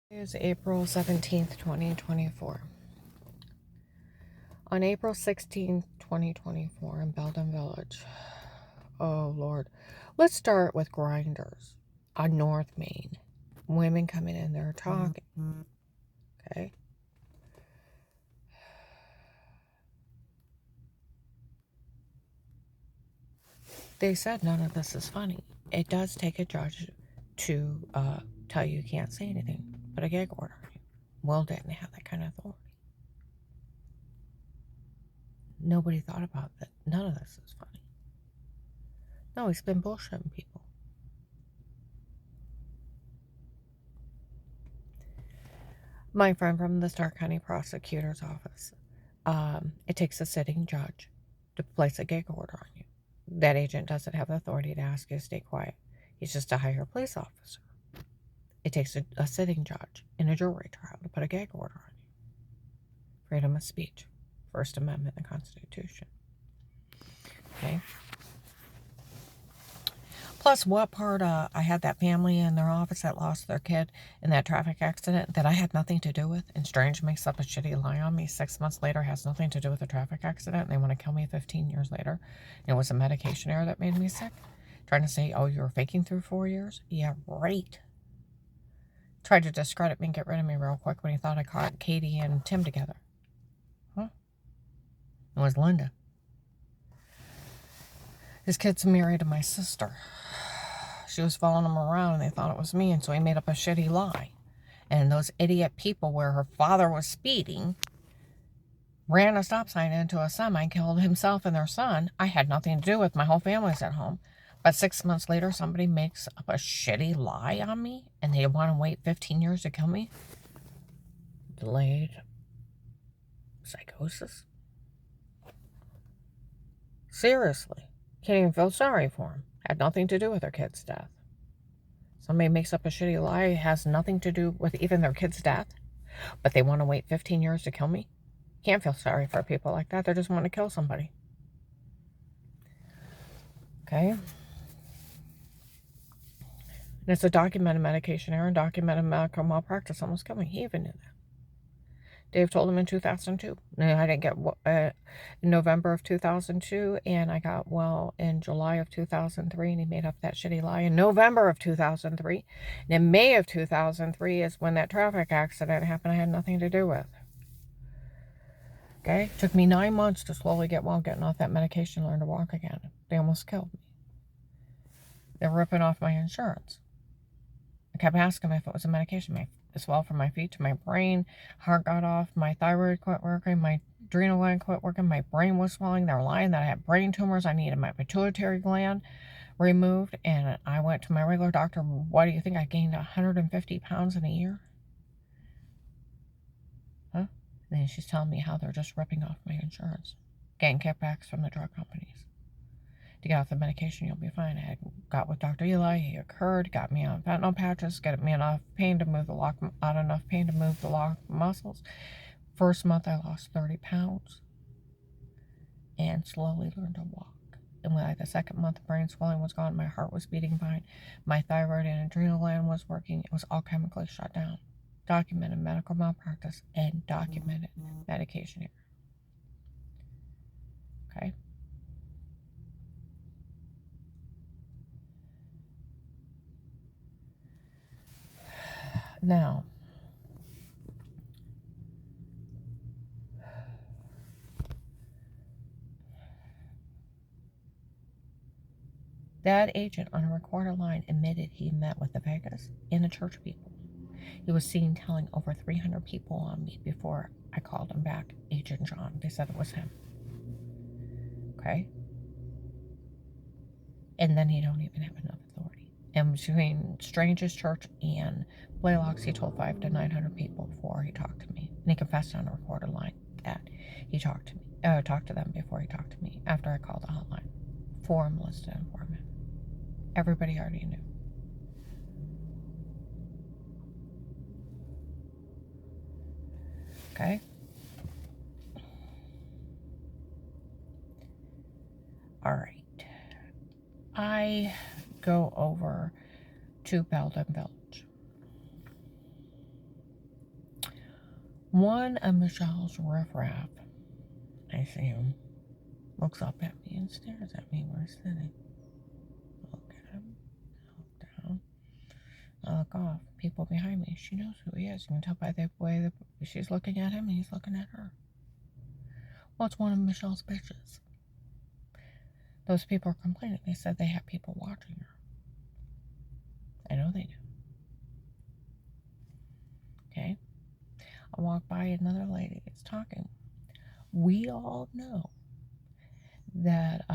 It is April 17th, 2024. On April 16th, 2024 in Belden Village. Oh, Lord. Let's start with Grinders on North Main. Women coming in there talking. Okay? They said none of this is funny. It does take a judge to tell you can't say anything, but a gag order. Will didn't have that kind of authority. Nobody thought about that. None of this is funny. No, he's been bullshitting people. My friend from the Stark County Prosecutor's Office. It takes a sitting judge to place a gag order on you. That agent doesn't have the authority to ask you to stay quiet. He's just a higher police officer. It takes a sitting judge in a jury trial to put a gag order on you. Freedom of speech. First Amendment in the Constitution. Okay? Plus, what part, I had that family in their office that lost their kid in that traffic accident that I had nothing to do with, and Strange makes up a shitty lie on me 6 months later, has nothing to do with the traffic accident, and they want to kill me 15 years later. And it was a medication error that made me sick. Trying to say, oh, you were faking through 4 years? Yeah, right. Tried to discredit me and get rid of me real quick when he thought I caught Katie and Tim together. Huh? It was Linda. His kid's married to my sister. She was following him around and they thought it was me, and so he made up a shitty lie. And those idiot people where her father was speeding ran a stop sign into a semi, killed himself and their son. I had nothing to do with. My whole family's at home. But 6 months later, somebody makes up a shitty lie on me and they want to wait 15 years to kill me. Delayed psychosis? Seriously. Can't even feel sorry for him. Had nothing to do with their kid's death. Somebody makes up a shitty lie, it has nothing to do with even their kid's death, but they want to wait 15 years to kill me? Can't feel sorry for people like that. They just want to kill somebody. Okay? And it's a documented medication error and documented medical malpractice. Almost killed me. He even knew that. Dave told him in 2002. And I didn't get in November of 2002, and I got well in July of 2003, and he made up that shitty lie in November of 2003. And in May of 2003 is when that traffic accident happened I had nothing to do with. Okay? Took me 9 months to slowly get well, getting off that medication, learn to walk again. They almost killed me. They were ripping off my insurance. I kept asking them if it was a medication. It swelled from my feet to my brain. Heart got off. My thyroid quit working. My adrenal gland quit working. My brain was swelling. They were lying that I had brain tumors. I needed my pituitary gland removed. And I went to my regular doctor. Why do you think I gained 150 pounds in a year? Huh? And then she's telling me how they're just ripping off my insurance. Getting kickbacks from the drug companies. To get off the medication, you'll be fine. I got with Dr. Eli. He occurred, got me on fentanyl patches, got me enough pain to move the lock, not enough pain to move the lock muscles. First month, I lost 30 pounds and slowly learned to walk. And when the second month, the brain swelling was gone. My heart was beating fine. My thyroid and adrenal gland was working. It was all chemically shut down. Documented medical malpractice and documented medication error. Okay. Now, that agent on a recorded line admitted he met with the Vegas and the church people. He was seen telling over 300 people on me before I called him back, Agent John. They said it was him. Okay? And then he don't even have enough authority. And between Strange's church and Blaylock's, he told 500 to 900 people before he talked to me. And he confessed on a recorded line that he talked to them before he talked to me after I called the hotline. Forum listed informant. Everybody already knew. Okay? All right. I go over to Belden Village. One of Michelle's riffraff, I see him, looks up at me and stares at me where he's sitting. Look at him, look down, I look off. People behind me, she knows who he is. You can tell by the way that she's looking at him and he's looking at her. Well, it's one of Michelle's bitches. Those people are complaining. They said they have people watching her. I know they do. Okay? I walk by another lady that's talking. We all know that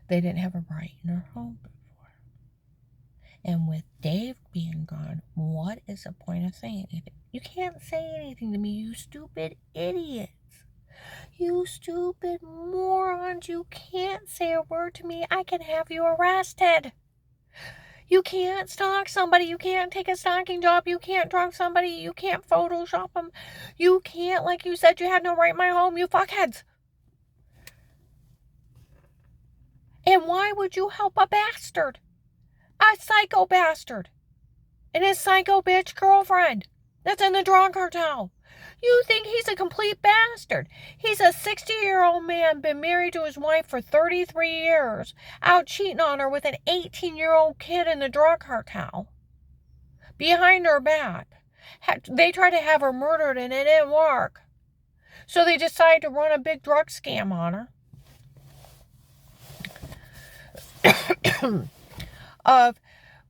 they didn't have a right in her home before. And with Dave being gone, what is the point of saying anything? You can't say anything to me, you stupid idiots. You stupid morons. You can't say a word to me. I can have you arrested. You can't stalk somebody. You can't take a stalking job. You can't drug somebody. You can't Photoshop them. You can't, like you said, you had no right in my home, you fuckheads. And why would you help a bastard? A psycho bastard. And his psycho bitch girlfriend that's in the drug cartel. You think he's a complete bastard. He's a 60-year-old man, been married to his wife for 33 years, out cheating on her with an 18-year-old kid in the drug cartel. Behind her back. They tried to have her murdered and it didn't work. So they decided to run a big drug scam on her. Of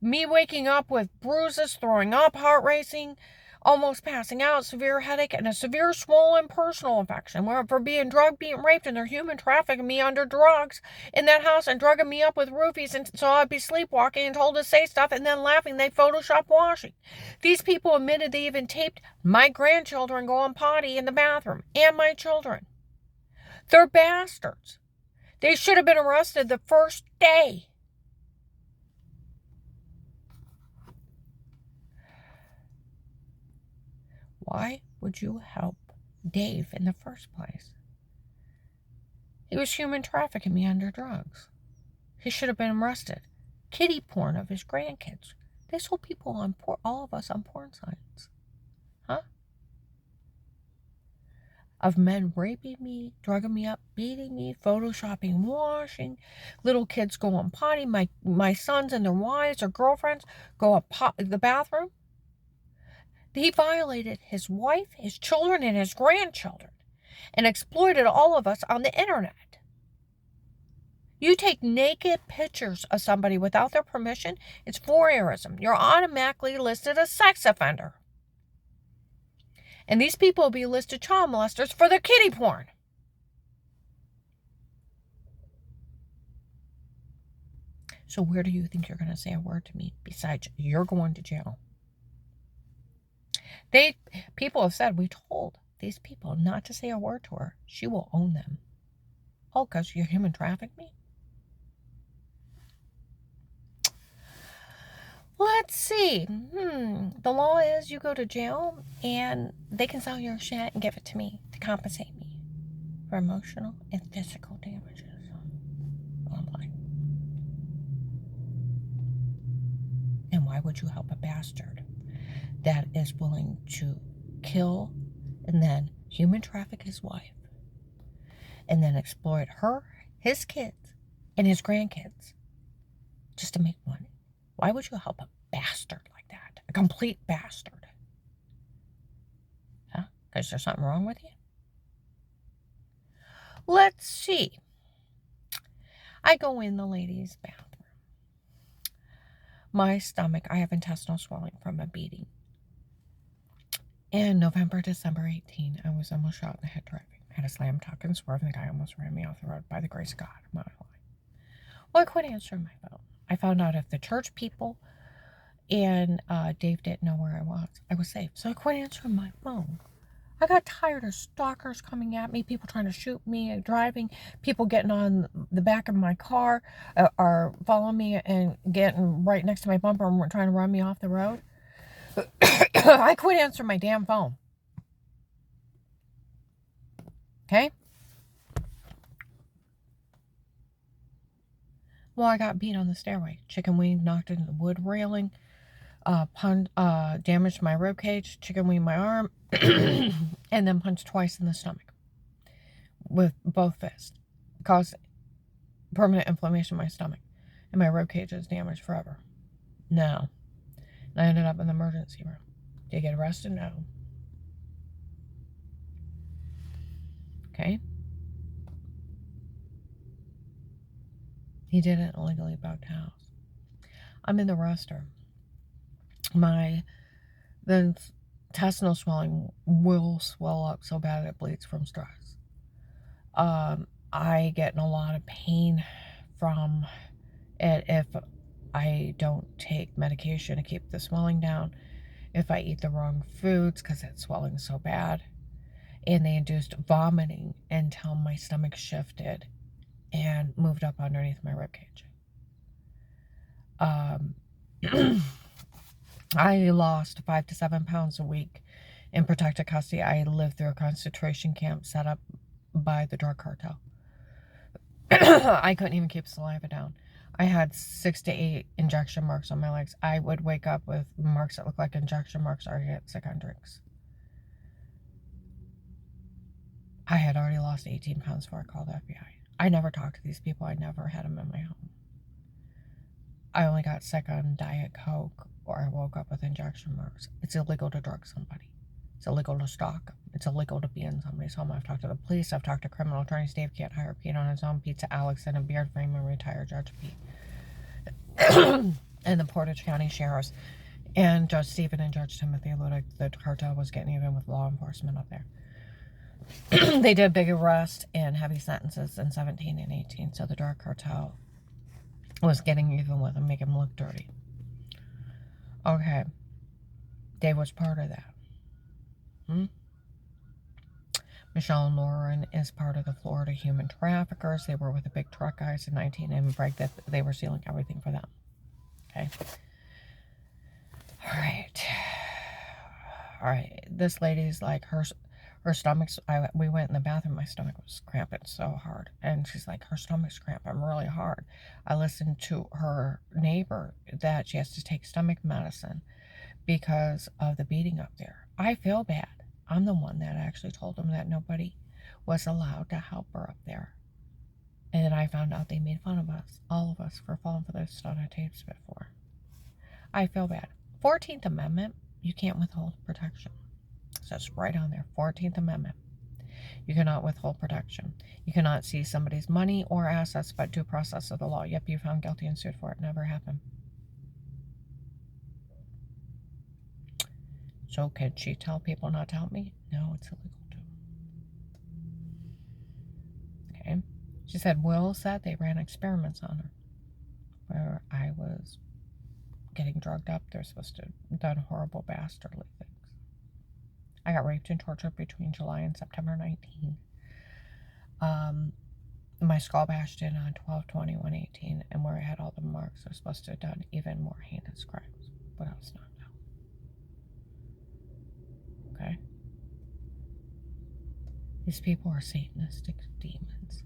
me waking up with bruises, throwing up, heart racing, almost passing out, severe headache, and a severe swollen personal infection. For being drugged, being raped, and they're human trafficking me under drugs in that house and drugging me up with roofies, and so I'd be sleepwalking and told to say stuff and then laughing. They Photoshop washing. These people admitted they even taped my grandchildren going potty in the bathroom and my children. They're bastards. They should have been arrested the first day. Why would you help Dave in the first place? He was human trafficking me under drugs. He should have been arrested. Kiddie porn of his grandkids. They sold people on all of us on porn sites. Huh? Of men raping me, drugging me up, beating me, photoshopping, washing, little kids go on potty, my sons and their wives or girlfriends go up the bathroom. He violated his wife, his children, and his grandchildren and exploited all of us on the internet. You take naked pictures of somebody without their permission, it's voyeurism. You're automatically listed as sex offender. And these people will be listed child molesters for their kiddie porn. So where do you think you're going to say a word to me besides you're going to jail? People have said, we told these people not to say a word to her. She will own them. Oh, because you human trafficked me? Let's see. The law is you go to jail and they can sell your shit and give it to me to compensate me for emotional and physical damages. Online. And why would you help a bastard that is willing to kill and then human traffic his wife and then exploit her, his kids, and his grandkids just to make money? Why would you help a bastard like that? A complete bastard. Huh? Because there's something wrong with you? Let's see. I go in the ladies' bathroom. My stomach, I have intestinal swelling from a beating. In November, December 18, I was almost shot in the head driving. I had a slam tuck and swerve, and the guy almost ran me off the road by the grace of God. I'm not lying. Well, I quit answering my phone. I found out if the church people and Dave didn't know where I was safe. So I quit answering my phone. I got tired of stalkers coming at me, people trying to shoot me, driving, people getting on the back of my car, or following me and getting right next to my bumper and trying to run me off the road. I quit answering my damn phone. Okay? Well, I got beat on the stairway. Chicken wing knocked into the wood railing. damaged my rib cage, chicken winged my arm, and then punched twice in the stomach with both fists. Caused permanent inflammation in my stomach, and my rib cage is damaged forever. No. And I ended up in the emergency room. Did you get arrested? No. Okay. He didn't illegally buy a house. I'm in the roster. The intestinal swelling will swell up so bad it bleeds from stress. I get in a lot of pain from it if I don't take medication to keep the swelling down, if I eat the wrong foods because it's swelling so bad. And they induced vomiting until my stomach shifted and moved up underneath my ribcage. I lost 5 to 7 pounds a week in protected custody. I lived through a concentration camp set up by the drug cartel. I couldn't even keep saliva down. I had 6 to 8 injection marks on my legs. I would wake up with marks that look like injection marks or get sick on drinks. I had already lost 18 pounds before I called the FBI. I never talked to these people. I never had them in my home. I only got sick on Diet Coke or I woke up with injection marks. It's illegal to drug somebody. It's illegal to stalk them. It's illegal to be in somebody's home. I've talked to the police. I've talked to criminal attorneys. Dave can't hire Pete on his own. Pizza Alex and a beard frame and retired Judge Pete. And the Portage County Sheriffs and Judge Stephen and Judge Timothy Ludick. The cartel was getting even with law enforcement up there. They did big arrests and heavy sentences in 17 and 18. So the drug cartel was getting even with them, making them look dirty. Okay. Dave was part of that. Michelle Lauren is part of the Florida human traffickers. They were with the big truck guys in 19 and break that they were stealing everything for them. Okay. All right. This lady's like her stomach's. We went in the bathroom. My stomach was cramping so hard, and she's like, her stomach's cramping really hard. I listened to her neighbor that she has to take stomach medicine because of the beating up there. I feel bad. I'm the one that actually told them that nobody was allowed to help her up there. And then I found out they made fun of us, all of us, for falling for those stunner tapes before. I feel bad. 14th Amendment, you can't withhold protection. So it's right on there, 14th Amendment. You cannot withhold protection. You cannot seize somebody's money or assets but due process of the law. Yep, you found guilty and sued for it. Never happened. So can she tell people not to help me? No, it's illegal to. Okay. She said Will said they ran experiments on her where I was getting drugged up. They're supposed to have done horrible bastardly things. I got raped and tortured between July and September 19. My skull bashed in on 12/20/18, and where I had all the marks, they're supposed to have done even more heinous crimes, but I was not. Okay? These people are Satanistic demons.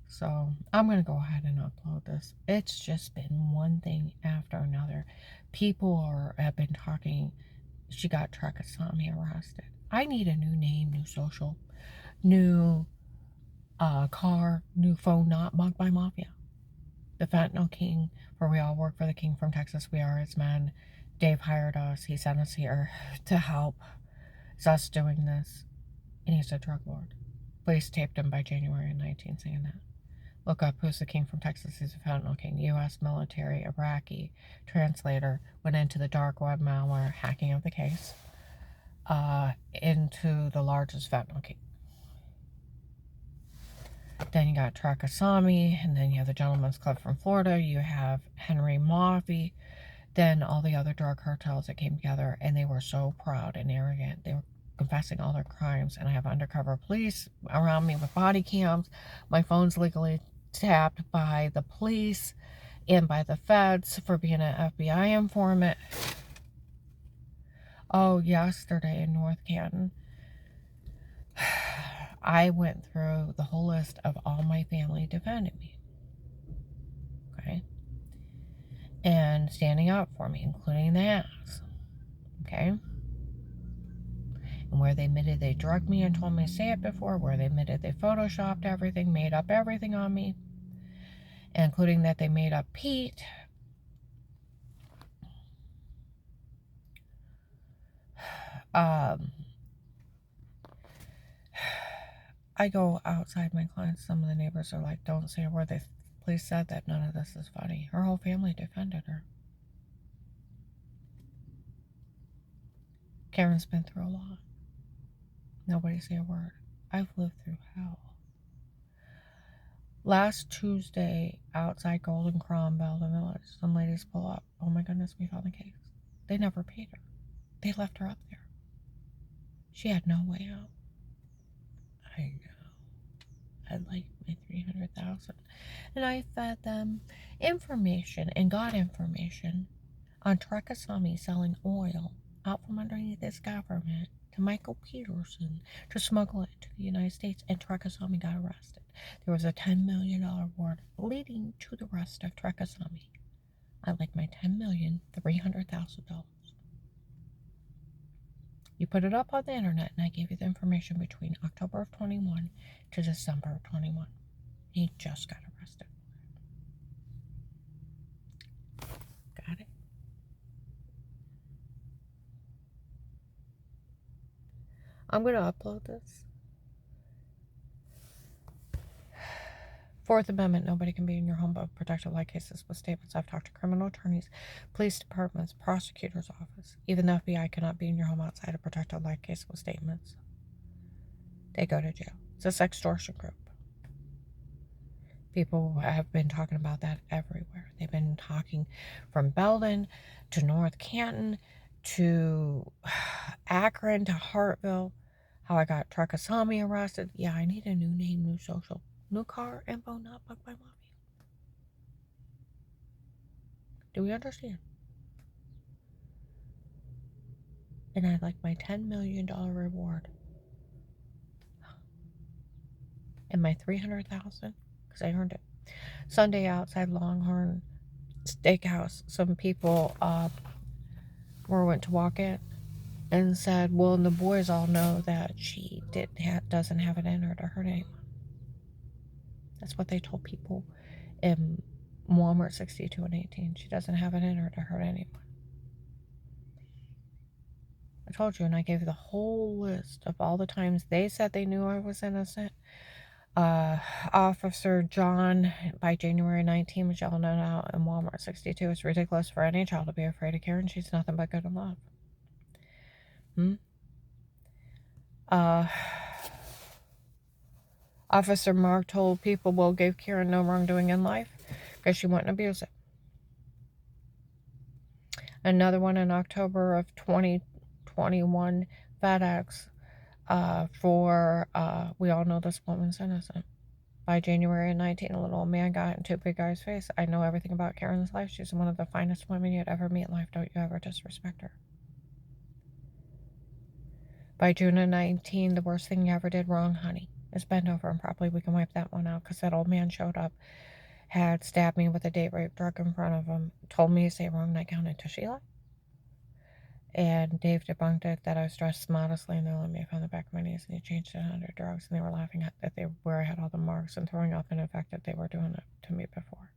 So I'm going to go ahead and upload this. It's just been one thing after another. People have been talking. She got Trakasami arrested. I need a new name, new social, new car, new phone, not mugged by mafia. The Fentanyl King, where we all work for the King from Texas. We are his men. Dave hired us. He sent us here to help. It's us doing this. And he's a drug lord. Police taped him by January 19 saying that. Look up who's the King from Texas. He's a Fentanyl King. U.S. military, Iraqi, translator, went into the dark web malware, hacking of the case, into the largest Fentanyl King. Then you got Trakasami, and then you have the Gentleman's Club from Florida. You have Henry Mauvie. Then all the other drug cartels that came together, and they were so proud and arrogant. They were confessing all their crimes, and I have undercover police around me with body cams. My phone's legally tapped by the police and by the feds for being an FBI informant. Oh, yesterday in North Canton, I went through the whole list of all my family defending me. Okay? And standing up for me, including the ass. Okay? And where they admitted they drugged me and told me to say it before, where they admitted they photoshopped everything, made up everything on me, including that they made up Pete. I go outside my clients, some of the neighbors are like, don't say a word. The police said that none of this is funny. Her whole family defended her. Karen's been through a lot. Nobody say a word. I've lived through hell. Last Tuesday, outside Golden Crown, Belden Village, some ladies pull up. Oh my goodness, we found the case. They never paid her. They left her up there. She had no way out. I know. I'd like my $300,000. And I fed them information and got information on Trekasami selling oil out from underneath this government to Michael Peterson to smuggle it to the United States, and Trekasami got arrested. There was a $10 million award leading to the arrest of Trekasami. I'd like my $10,300,000. You put it up on the internet, and I gave you the information between October of 21 to December of 21. He just got arrested. Got it? I'm going to upload this. Fourth Amendment, nobody can be in your home but protected like cases with statements. I've talked to criminal attorneys, police departments, prosecutor's office. Even the FBI cannot be in your home outside a protected like case with statements. They go to jail. It's a sextortion group. People have been talking about that everywhere. They've been talking from Belden to North Canton to Akron to Hartville. How I got Trekasami arrested. Yeah, I need a new name, new social. New car info, not booked by mafia. Do we understand? And I'd like my $10 million reward. And my $300,000, because I earned it. Sunday outside Longhorn Steakhouse, some people went to walk in and said, well, and the boys all know that she doesn't have it in her to hurt anyone. That's what they told people in Walmart 62 and 18. She doesn't have it in her to hurt anyone. I told you, and I gave you the whole list of all the times they said they knew I was innocent. Officer John, by January 19, was yelling it out in Walmart 62. It's ridiculous for any child to be afraid of Karen. She's nothing but good in love. Officer Mark told people, well, gave Karen no wrongdoing in life because she wouldn't abuse it. Another one in October of 2021, FedEx, we all know this woman's innocent. By January 19, a little man got into a big guy's face. I know everything about Karen's life. She's one of the finest women you'd ever meet in life. Don't you ever disrespect her. By June of 19, the worst thing you ever did wrong, honey, is bend over and probably we can wipe that one out, because that old man showed up, had stabbed me with a date rape drug in front of him, told me to say wrong nightgown into Sheila. And Dave debunked it, that I was dressed modestly, and they let me on the back of my knees, and he changed it under drugs, and they were laughing at that where I had all the marks and throwing up, and in fact that they were doing it to me before,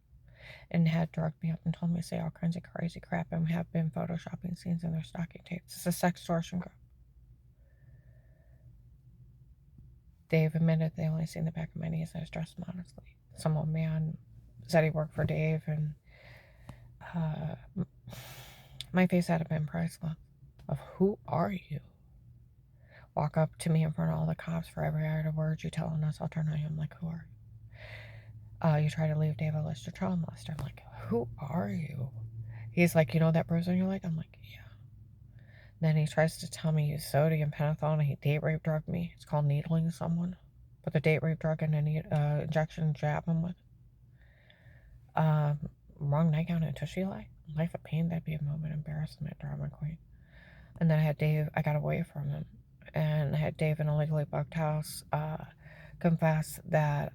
and had drugged me up and told me to say all kinds of crazy crap, and have been photoshopping scenes in their stocking tapes. It's a sextortion group. Dave admitted they only seen the back of my knees, and I was dressed modestly. Some old man said he worked for Dave, and my face had been priceless. Of who are you? Walk up to me in front of all the cops for every other word you telling us. I'll turn on you. I'm like, who are you? You try to leave Dave a list of child molester. I'm like, who are you? He's like, you know that bruise on your leg? I'm like, yeah. Then he tries to tell me he's sodium pentothal and he date rape drugged me. It's called needling someone. Put the date rape drug in an injection, jab him with. Wrong nightgown into Sheila. Life of pain, that'd be a moment of embarrassment, drama queen. And then I had Dave, I got away from him. And I had Dave in a legally bugged house confess that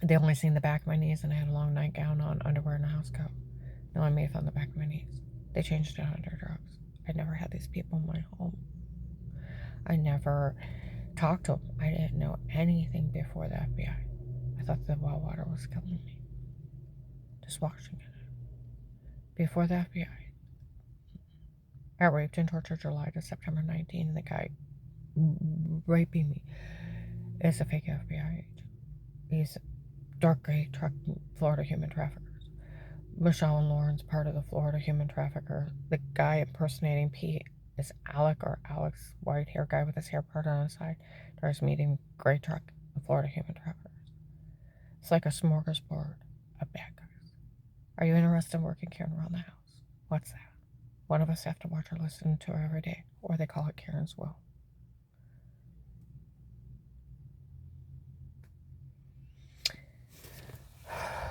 they only seen the back of my knees and I had a long nightgown on, underwear, and a house coat. They only made it on the back of my knees. They changed it under drugs. I never had these people in my home. I never talked to them. I didn't know anything before the FBI. I thought the well water was killing me. Just watching it. Before the FBI. I got raped and tortured July to September 19, and the guy raping me is a fake FBI agent. He's dark gray truck Florida human traffickers. Michelle and Lauren's part of the Florida human trafficker. The guy impersonating Pete is Alec or Alex, white hair guy with his hair part on his side. There's meeting gray truck, the Florida human traffickers. It's like a smorgasbord of bad guys. Are you interested in working Karen around the house? What's that? One of us have to watch or listen to her every day, or they call it Karen's will.